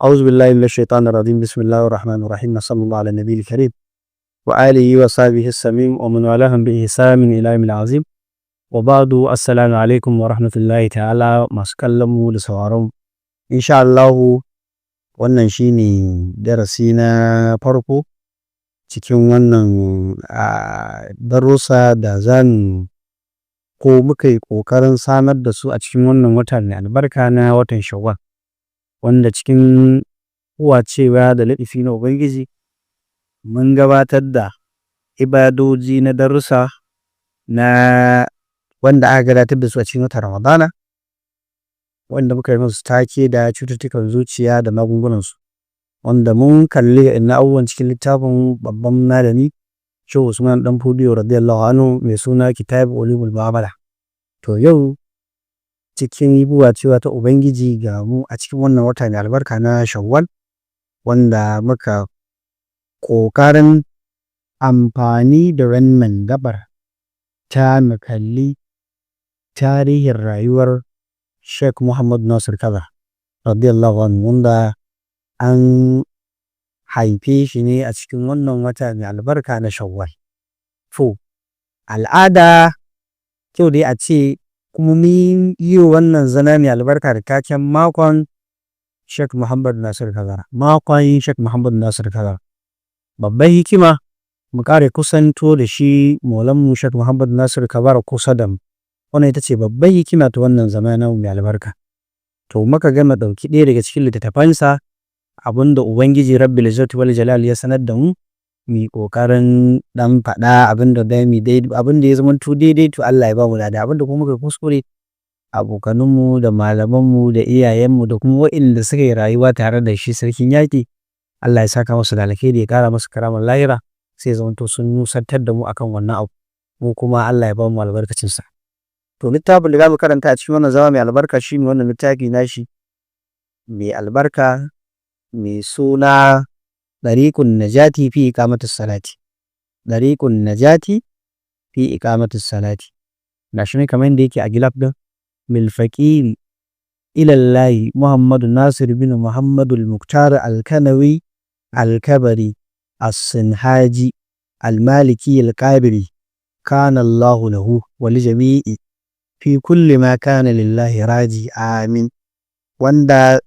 أعوذ بالله من الشيطان الرجيم بسم الله الرحمن الرحيم صلى الله على النبي الكريم وآله وصحبه السميم ومن والاهم بإحسان إلى يوم العظيم وبعد السلام عليكم ورحمة الله تعالى masu kallon mu da sauraron insha Allah wannan shine darasi na farko cikin wannan darussa da muka yi ƙoƙarin samar da su a cikin wannan wata mai albarka na watan Shawwal, wanda cikin huwacewa da laɗifi na Ubangiji mun gabatar da ibadoji na darussa na wanda aka gabatar da su a cikin watan Ramadana, wanda muka yi musu take da cututtukan zuciya da magungunansu, wanda mun kalli inna abubuwan cikin littafin babban malami Shehu Usman Dan Fodiyo radiyallahu anhu mai suna Kitab Ulumul Mu'amala. To yau cikin huwacewa ta Ubangiji ga mu a cikin wannan wata mai albarka na Shawwal, wanda muka ƙoƙarin amfani da wannan gabar ta mu kalli tarihin rayuwar Sheikh Muhammad Nasir Kabara radiyallahu anhu, wanda an haife shi ne a cikin wannan wata mai albarka na Shawwal. To al'ada kyau dai a ce kuma mun yi wannan zama mai albarka da taken makon Sheikh Muhammad Nasir Kabara, makon Sheikh Muhammad Nasir Kabara. Babban hikima mu kare kusanto da shi maulanmu Sheikh Muhammad Nasir Kabara kusa da mu, wannan ita ce babban hikima ta wannan zama na mai albarka. To muka gama ɗauki ɗaya daga cikin littattafansa abinda Ubangiji Rabbil Izzati wal Jalal ya sanar da mu yi ƙoƙarin ɗan faɗa abinda da mu daidai, abinda ya zama daidai to Allah ya ba mu lada, abinda kuma muka kuskure abokanmu da malamanmu da iyayenmu da kuma waɗanda suka yi rayuwa tare da shi sarkin yaƙi, Allah ya saka musu da alkhairi ya ƙara musu karamar lahira, sai ya zama sun nusantar da mu akan wannan abu, mu kuma Allah ya ba mu albarkacinsa. To littafin da za mu karanta a cikin wannan zama mai albarka shi ne wannan littafi nashi mai albarka mai suna Ɗariƙun Najati fi Iqamatus Salati. Ɗariƙun Najati fi Iqamatus Salati. Gashi ne kamar yadda yake a gilaf din mil faqiri ilallahi Muhammadu Nasir bin Muhammadul Muktar Al-Kanawi Al-Kabari As-Sinhaji Al-Maliki Al-Qabiri kana Allahu lahu wa li jami'i fi kulli ma kana lillahi raji amin. Wanda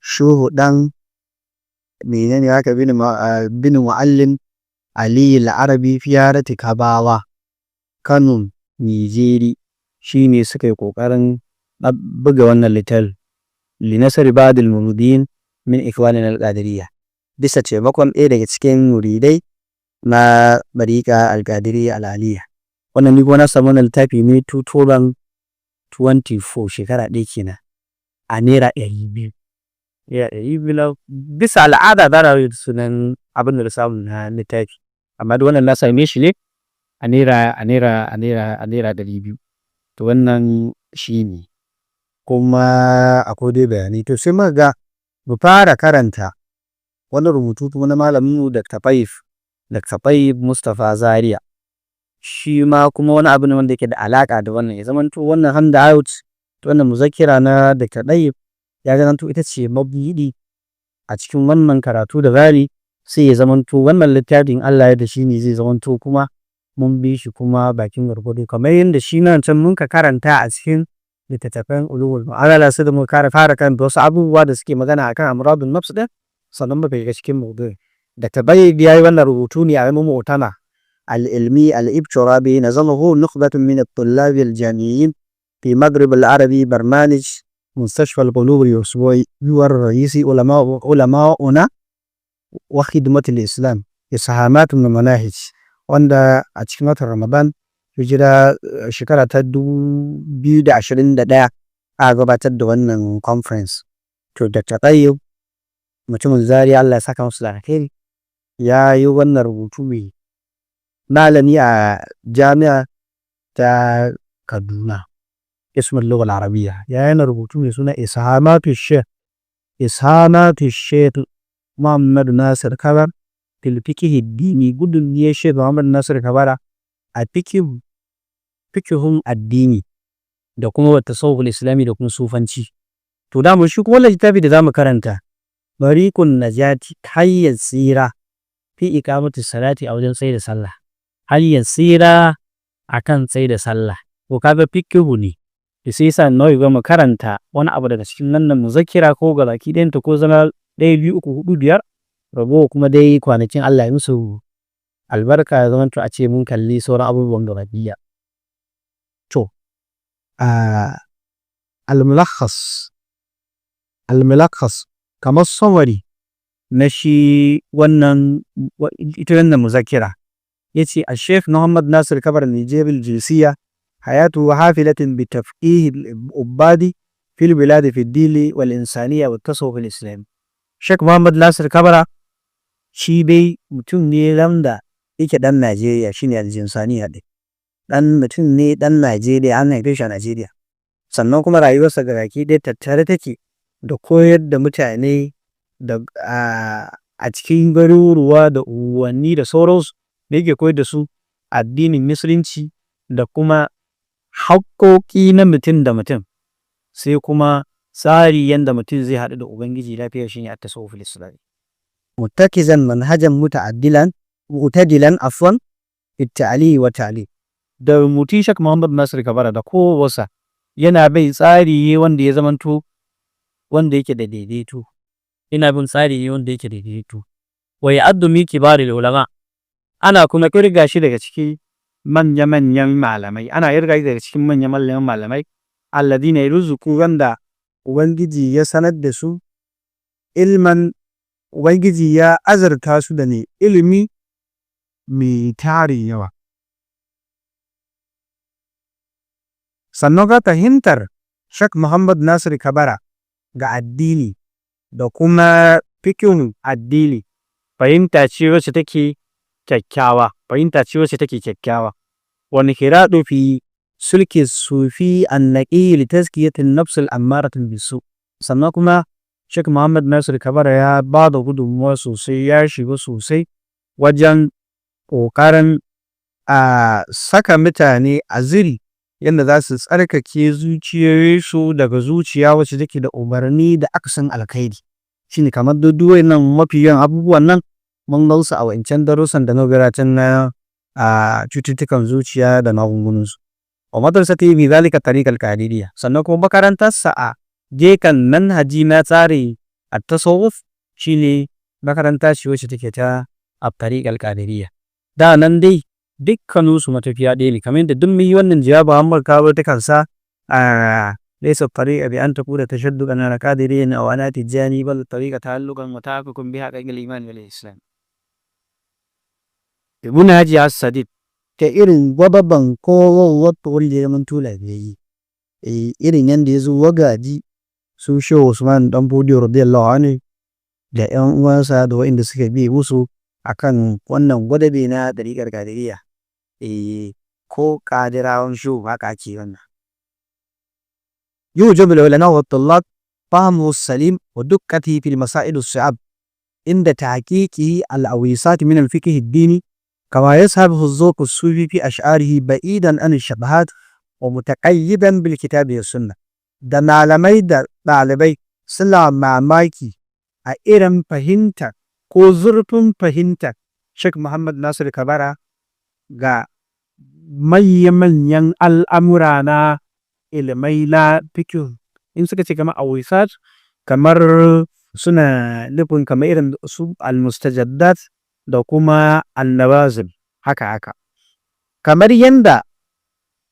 Shehu ɗan menene haka bin Muallim Ali Al-Arabi Fiyarati Kabawa Kano Nijeri shine suka yi ƙoƙarin buga wannan littafin linasar badil murudin min ikwanin al-qadiriyya bisa taimakon ɗaya daga cikin muridai na bariƙa al-qadiriyya al-aliyya. Wannan ni na samu wannan littafi ne 2024 shekara ɗaya kenan a naira 200. Ya bisa al'ada za a yi sunan abin da samu na littafi, amma da wannan na same shi ne a naira 200. To wannan shi ne kuma akwai dai bayani. To sai muka ga mu fara karanta wani rubutu kuma na malamin Dr. Tayyib Mustapha Zaria, shi ma kuma wani abu ne wanda yake da alaka da wannan, ya zamanto wannan handout wannan muzakkira na Dr. Tayyib ya zamanto ita ce mabudi a cikin wannan karatu da zari, sai ya zamanto wannan littafin Allah ya da shi ne zai zamanto kuma mun bi shi kuma bakin gwargwado kamar yadda shi nan can mun ka karanta a cikin littattafan ulumul mu'amala, sai da muka fara karanta wasu abubuwa da suke magana akan amradun nafs din, sannan muka shiga cikin mawdu'i. Dr. Tayyib ya yi wannan rubutu ne a yayin mu'tama al-ilmi al-ibtirabi nazalahu nukhbatun min at-tullab al-jami'in fi maghrib al-arabi barnamij مستشفى القلوب الأسبوعي والرئيسي علماؤنا وخدمة الإسلام إسهامات من المناهج، wanda a cikin watan Ramadan hijira shekara ta 2021 a gabatar da wannan conference. To Dr. Tayyib mutumin Zaria Allah ya saka masa da alheri ya yi wannan rubutu mai malami a jami'a ta Kaduna ismul lugha al-arabiyya, ya yana rubutu mai suna Ishamatu Sheikh Muhammad Nasir Kabara fil fiqh ad-dini, gudun ya Sheikh Muhammad Nasir Kabara a fikihun addini da kuma tasawuf al-islami da kuma sufanci. to da mu shi kuma littafi da zamu karanta bariqun najati hayyan tsira fi iqamati salati a wajen tsaye da sallah, hayyan tsira akan tsaye da sallah. To kaga fiqhu ne sai yasa nawa ga mu karanta wani abu daga cikin nan muzakkira ko ga baki ɗayan ta ko zama 1 2 3 4 5 ragowa kuma dai kwanakin Allah ya musu albarka ya zama to a ce mun kalli sauran abubuwan gaba ɗaya. To al-mulakhas kamar summary na shi wannan ita wannan muzakkira yace al-Sheikh Muhammad Nasir Kabar al-Nijabi al-Jinsiya hayatu hafilatin bi tafqih al-ubadi fil bilad fi ad-din wal insaniya wa tasawuf al-islami. Sheikh Muhammad Nasir Kabara shi dai mutum ne lamda yake dan Najeriya, shine al-Jinsaniya din. Mutum ne dan Najeriya, an haife shi a Najeriya. Sannan kuma rayuwarsa ga baki ɗaya tattare take da koyar da mutane da a cikin garuruwa da unguwanni da sauransu da yake koyar da su addinin musulunci da kuma haƙƙoƙi na mutum da mutum, sai kuma tsari yanda mutum zai haɗu da Ubangiji lafiya shine at-tasawuf al-islami. Muttakizan manhajan mu'tadilan afwan fi at-ta'lim wa ta'lim. Da muti Sheikh Muhammad Nasir Kabara da kowarsa yana bai tsari wanda ya zamanto wanda yake da daidaito. Ina bin tsari ne wanda yake da daidaito. Wa ya'addu min kibaril ulama. Ana kuma kirga shi daga cikin manya-manyan malamai. Ana kirga shi daga cikin manya-manyan malamai alladhina yarzuqu wanda Ubangiji ya sanar da su ilman, Ubangiji ya azarta su da ne ilimi mai tarin yawa. Sannan ga fahimtar Sheikh Muhammad Nasir Kabara ga addini da kuma fiqhun addini fahimta ce wacce take kyakkyawa, wani kirado fi sulki sufi annaqi li tazkiyatin nafs al-ammaratun bisu. Sannan kuma Sheikh Muhammad Nasir Kabara ya ba da gudunmuwa sosai, ya shiga sosai wajen ƙoƙarin saka mutane a ziri yadda za su tsarkake zuciyoyinsu daga zuciya wacce take da umarni da akasin alkhairi. Shine kamar duduwai nan mafi yawan abubuwan nan mun gausa a wancan darussan da na gabatar na cututtukan zuciya da magungunansu. Wa madrasati bi zalika tariqal qadiriyya. Sannan kuma makarantarsa a gekan manhaji na tsari at-tasawuf shine makaranta ce wacce take ta at-tariqal qadiriyya. Da nan dai dukkaninsu matafiya ɗaya ne, kamar yadda duk mun yi wannan jawaba an kawo ta kansa laysa at-tariqa bi an taqula tashaddudan ala qadiriyyin aw ana tijani bal at-tariqa ta'alluqan wa tahaqququn biha haqqal iman wal islam. Ibn Haji as-Sadid ta irin gwababban ko wato wanda ya manto lafiyayi irin yanda ya zo wagaji su Shehu Usman dan Fodiyo radiyallahu anhu da ƴan uwansa da waɗanda suka bi musu akan wannan gwadabe na dariƙar qadiriyya ko qadirawan shehu haka ake wannan. يوجب العلماء والطلاب فهمه السليم ودقته في المسائل الصعب عند تحقيقه الأويسات من الفقه الديني، كما يذهبه الذوق الصوفي في أشعاره بعيدا عن الشبهات ومتقيدا بالكتاب والسنة. da malamai da ɗalibai suna mamaki a irin fahimta ko zurfin fahimta Sheikh Muhammad Nasir Kabara ga manya-manyan al'amura na ilimai na fiqh. In suka ce kamar awisat, kamar suna nufin kamar irin su al-mustajaddat da kuma al-nawazil haka. Kamar yanda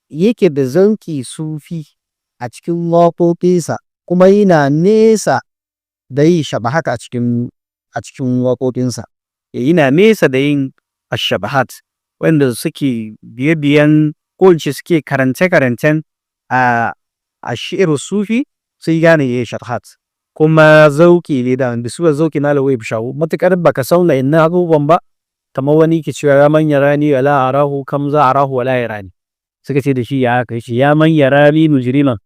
yake da zauki sufi a cikin waƙoƙinsa kuma yana nesa da yi shabahat a cikin waƙoƙinsa. Yana nesa da yin ashabahat wanda suke biye-biyen ko suke karance-karancen a shi'ir sufi sai gane yayi shabahat. Kuma zauki ne da wanda su zauki na lawai bishawu matukar baka sauna inna abubuwan ba, kamar wani ke cewa ya man yarani wala arahu kam za arahu wala yarani. Suka ce da shi ya kai shi ya man yarani mujriman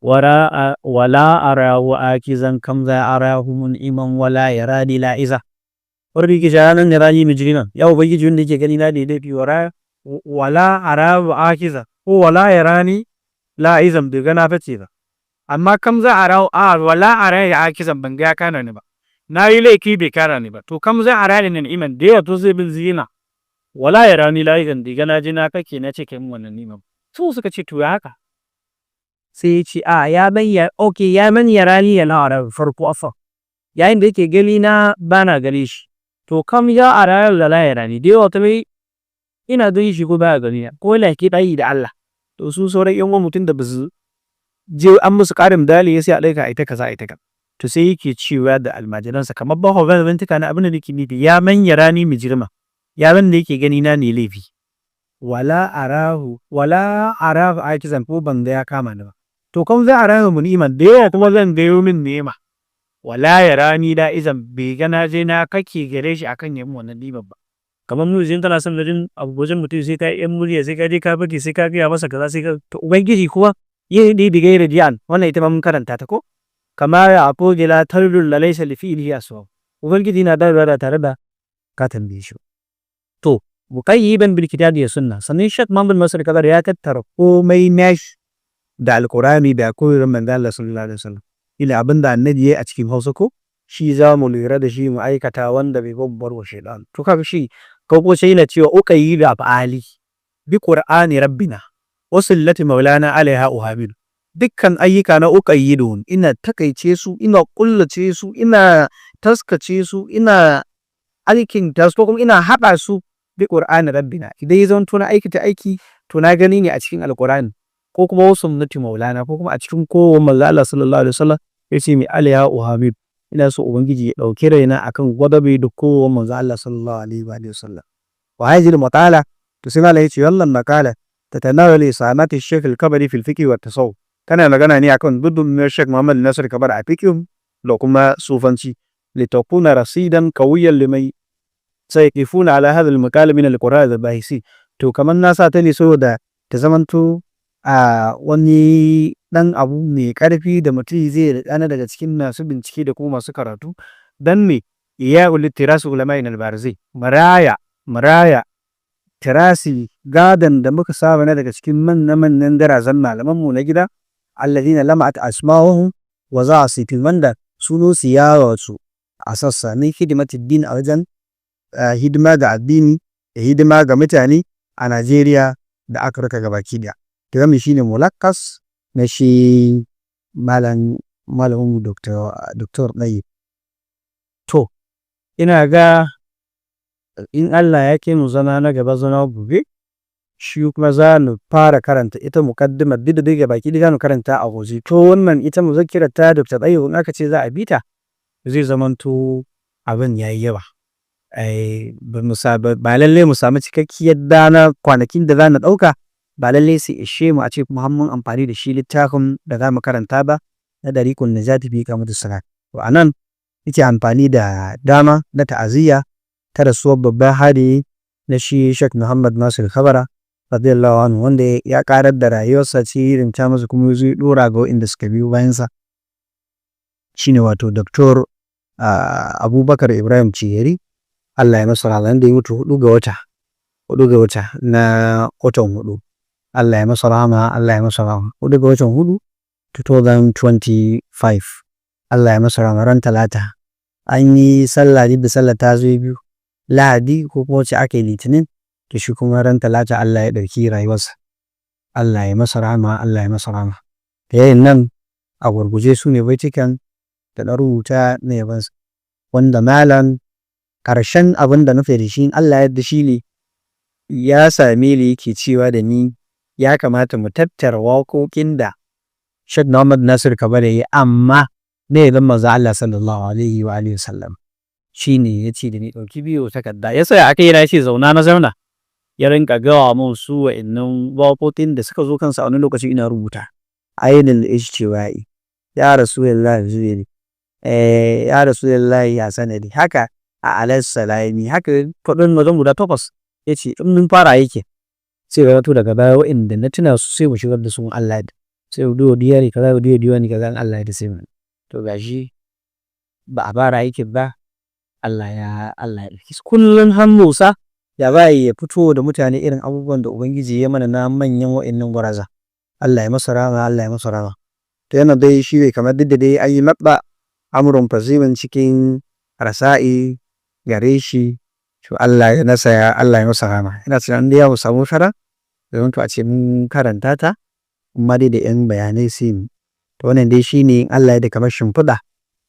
wala arahu akizan kam za arahu mun'iman wala yarani la'iza. Wani ke cewa nan yarani mujriman ya ubangiji wanda yake gani na da laifi wala arahu akiza ko wala yarani la'izan bai gana face ba. amma kam za a rawo wala a raye a kisan ban ga ya kana ni ba, na yi laifi bai kara ni ba, to kam za a raye ni ni'iman da yawa to zai bin zina wala ya rani layikan diga na ji na kake na ce kai mun wannan ni'imar su suka ce to ya haka sai ya ce ya bayyana ya man ya rani ya na farko afa yayin da yake gani na bana gare shi to kam ya a rayar da la ya rani da yawa ta mai ina don shi ko baya gani ko laki ɗayi da Allah to su sauran yan uwan mutum da ba su je an musu ƙarin dali ya sai a ɗaika ita kaza ita ka to sai yake cewa da almajiransa kamar ba hoban bintika na abin da nake nufi ya manya rani mu jirma ya ban da yake gani na ne laifi wala arahu a kizan ko ban da ya kama ni ba to kan za a rahu mu ni'ima da yawa kuma zan gayo min ni'ima wala ya rani da izan bai ga na je na kake gare shi akan yamin wannan ni'imar ba kamar mu zin tana son garin abubuwan mutum sai ka yan murya sai ka je ka baki sai ka gaya masa kaza sai ka to ubangiji kuma yin di bigai radiyan wannan ita ma mun karanta ta ko kamar ya apogila tarrul laysa li fi'lihi aswa ubangiji na da tare da ka tambaye shi to muqayyiban bil kitabi wa sunna sannan Sheikh Muhammad Nasir Kabara ya tattara komai nash da alqurani da koyar manzo Allah sallallahu alaihi wasallam ila abinda annabi yayi a cikin Hausa ko shi za mu lura da shi mu aikata wanda bai babbar wa shaidan to kaga shi ko sai na cewa uqayyi da fa'ali bi qur'ani rabbina wa sallati maulana alaiha uhamid dukkan ayyuka na uqayyidun ina takaice su ina kullace su ina taskace su ina aikin tasko kuma ina haɗa su bi qur'ani rabbina idan ya zanto na aikata aiki to na gani ne a cikin alqur'ani ko kuma wasu sunnati maulana ko kuma a cikin kowa manzo Allah sallallahu alaihi wasallam yace mi alaiha uhamid ina so ubangiji ya dauki raina akan gwadabe da kowa manzo Allah sallallahu alaihi wa sallam wa hadhihi maqala to sai Allah yace wallan maqala tatanawal isanati Sheikh al-Kabari fil fiqh wa tasawuf kana magana ne akan dudun Sheikh Muhammad Nasir Kabar a fiqh da kuma sufanci litakuna rasidan qawiyan limai sayqifuna ala hadha al-maqala min al-qur'an al-bahisi to kaman na sa ta ne saboda ta zamanto wani dan abu mai karfi da mutum zai rikana daga cikin masu bincike da kuma masu karatu dan me ya ulitirasu ulama'in al-barzai maraya tirasi gadan da muka saba na daga cikin manyan darazan malaman mu na gida alladhina lama'at asma'uhum wa za'asitin wanda suno siyawa su a sassa ne hidimatid din a wajen hidima ga addini da hidima ga mutane a Najeriya da Afirka gabaki daya kirami shine mulakkas na shi malamin Dr. Ɗayi. To, ina ga in Allah ya kai mu zana na gaba zana gobe, shi kuma za mu fara karanta ita mukaddimar duk da daga baki da mu karanta a waje. To wannan ita muzakkira ta Dr. Ɗayi in aka ce za a bita zai zamanto abin yayi yawa. Ba lalle mu samu cikakkiyar dana kwanakin da za na ɗauka ba lalle su ishe mu a ce kuma mun amfani da shi littafin da za mu karanta ba na dariqun najati bi kamar salat to anan yake amfani da dama na ta'aziyya ta rasuwar babban hadi na shi Sheikh Muhammad Nasir Kabara radiyallahu anhu wanda ya karar da rayuwarsa ce irin ta masa kuma zai dora ga waɗanda suka biyo bayan sa shine wato Dr. Abubakar Ibrahim Ciyeri Allah ya masa rahama da ya mutu 4 ga wata na watan 4 Allah ya masa rahama 4 ga watan 4 2025 Allah ya masa rahama ran talata an yi sallah da sallah ta zo biyu lahadi ko kuma wace aka yi litinin to shi kuma ran talata Allah ya dauki rayuwarsa Allah ya masa rahama da yayin nan a gurguje su ne baitukan da na rubuta na yabansa wanda malam karshen abin da nufi da shi Allah yadda shi ne ya same ni yake cewa da ni ya kamata mu tattara waƙoƙin da Sheikh Muhammad Nasir Kabara yi amma ne zan manzo Allah sallallahu alaihi wa alihi wasallam shine yace da ni dauki biyo takarda ya sai aka yana ce zauna ya rinka gawa mun su wa'annan waƙoƙin da suka zo kansa a wani lokaci ina rubuta ayyul ijtiwa'i ya rasulullahi zuwiri ya rasulullahi ya sanadi haka a alas salami haka fadin wajen guda 8 yace in mun fara yake sai ga to daga baya wa'anda na tuna su sai mu shigar da su Allah sai do diyari kaza do diwani kaza Allah da sai to gashi ba a fara yake ba Allah ya kullun hannusa ya bai ya fito da mutane irin abubuwan da ubangiji ya mana na manyan wa'annan guraza Allah ya masa rahama to yana dai shi ne kamar duk da dai an yi maɓa amurin fazimin cikin rasa'i gare shi, to Allah ya masa rama. Ina tunanin dai mu samu fara domin to a ce mun karanta ta amma dai da yan bayanai sai mu, to wannan dai shine Allah ya da kamar shimfiɗa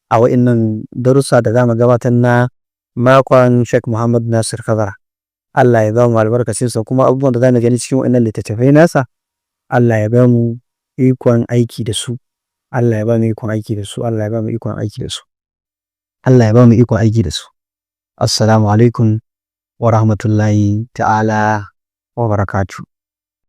a wa'innan darussa da zamu gabatar na makon Sheikh Muhammad Nasir Kabara. Allah ya ba mu albarkacin sa, kuma abubuwan da zamu gani cikin wa'innan littattafai nasa Allah ya ba mu ikon aiki da su. Allah ya ba mu ikon aiki da su. Allah ya ba mu ikon aiki da su. Allah ya ba mu ikon aiki da su. Assalamu alaikum wa rahmatullahi ta'ala wa barakatuh.